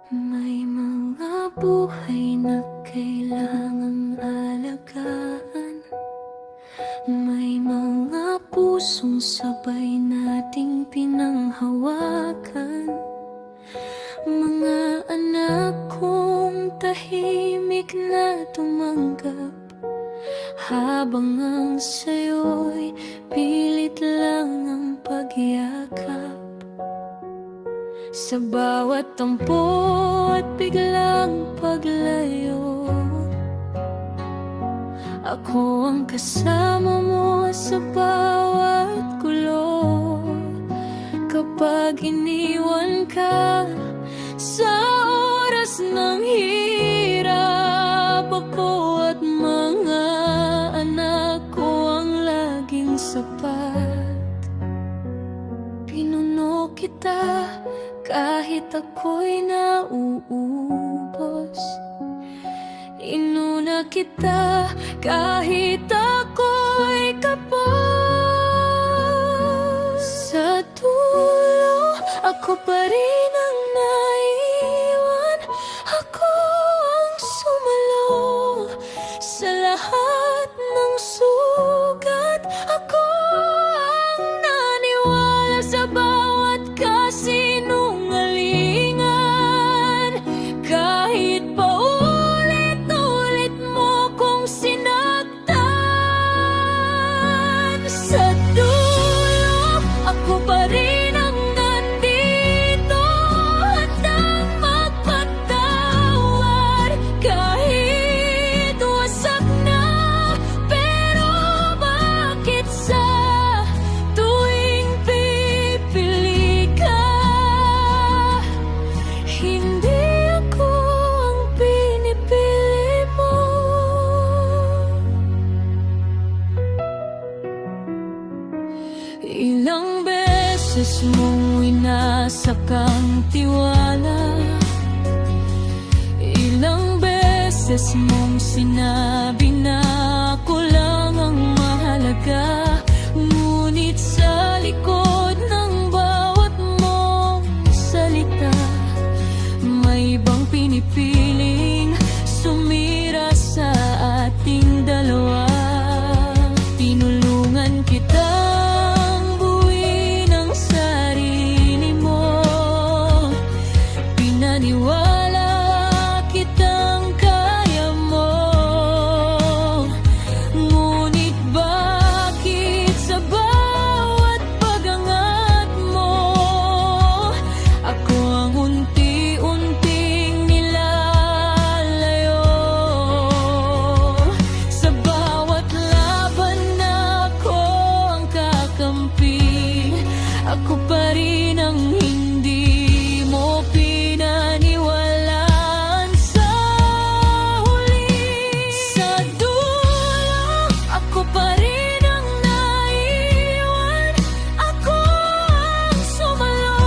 May mga buhay na kailangang alagaan. May mga pusong sabay nating pinanghawakan. Mga anak kong tahimik na tumanggap, habang ang sayo'y pilit lang ang pagyakap. Sa bawat tampo at biglang paglayo, ako ang kasama mo sa bawat gulo. Kapag iniwan ka sa oras ng hirap, ako at mga anak ko ang laging sapat. Pinuno kita kahit ako'y nauubos. Inuna kita kahit ako'y kapos. Sa dulo, ako pa rin ang naiwan. Ako ang sumalo sa lahat ng sugat. Ako ang naniwala sa bawat kasinungalingan. Kahit paulit-ulit mo kong sinaktan. Sa dulo, ako pa rin ang nandito, handang magpatawad. Kahit wasak na, pero bakit sa tuwing pipili ka, hindi ako ang pinipili mo. Ilang beses mong winasak ang tiwala, ilang beses mong sinabi na ako lang ang mahalaga. Ngunit sa likod ng bawat mong salita, may ibang pinipiling sumira sa ating dalawa. Tinulungan kitang buuin ang sarili mo, pinaniwala kitang kaya mo. Ngunit bakit sa bawat pagangat mo, ako ang unti-unting nilalayo? Sa bawat laban na ako ang kakampi, ako pa rin ang hindi mo pinaniwalaan sa huli. Sa dulo, ako pa rin ang naiwan. Ako ang sumalo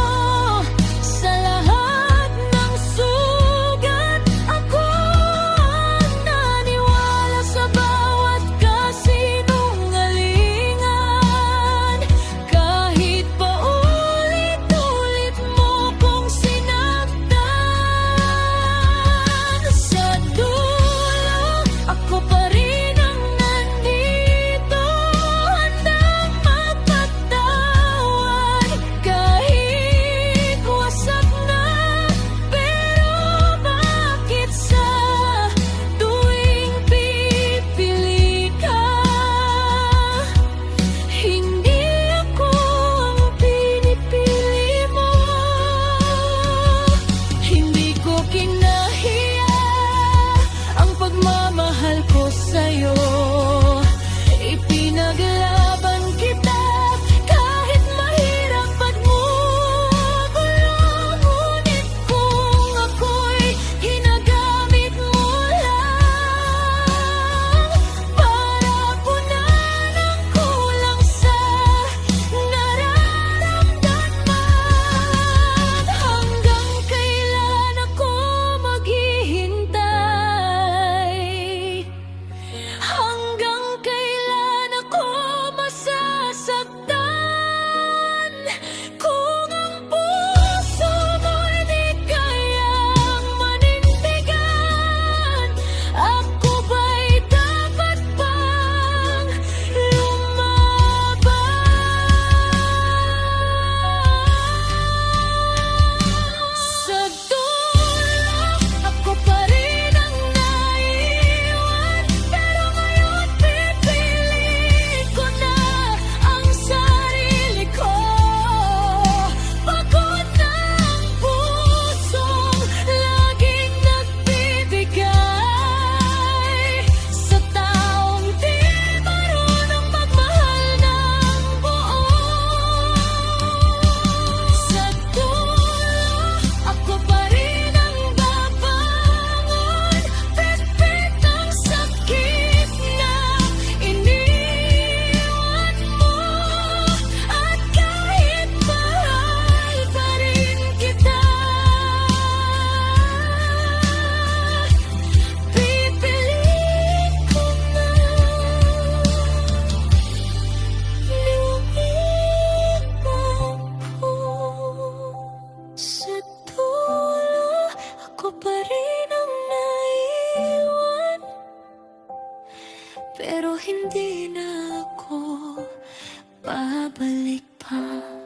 sa lahat ng sugat. Ako ang naniwala sa bawat kasinungalingan. Kahit paulit-ulit mo kong sinaktan. Sa dulo, ako pa rin ang nandito, handang magpatawad. Kahit wasak na, pero bakit sa tuwing pipili ka, hindi ako ang pinipili mo. Hindi ko kinahiya ang pagmamahal ko sa'yo. Ipinaglaban kita kahit mahirap at gugulo. Ngunit kung ako'y ginagamit mo lang para punan ang kulang sa nararamdaman, hanggang kailan ako maghihintay? pero hindi na ako babalik pa.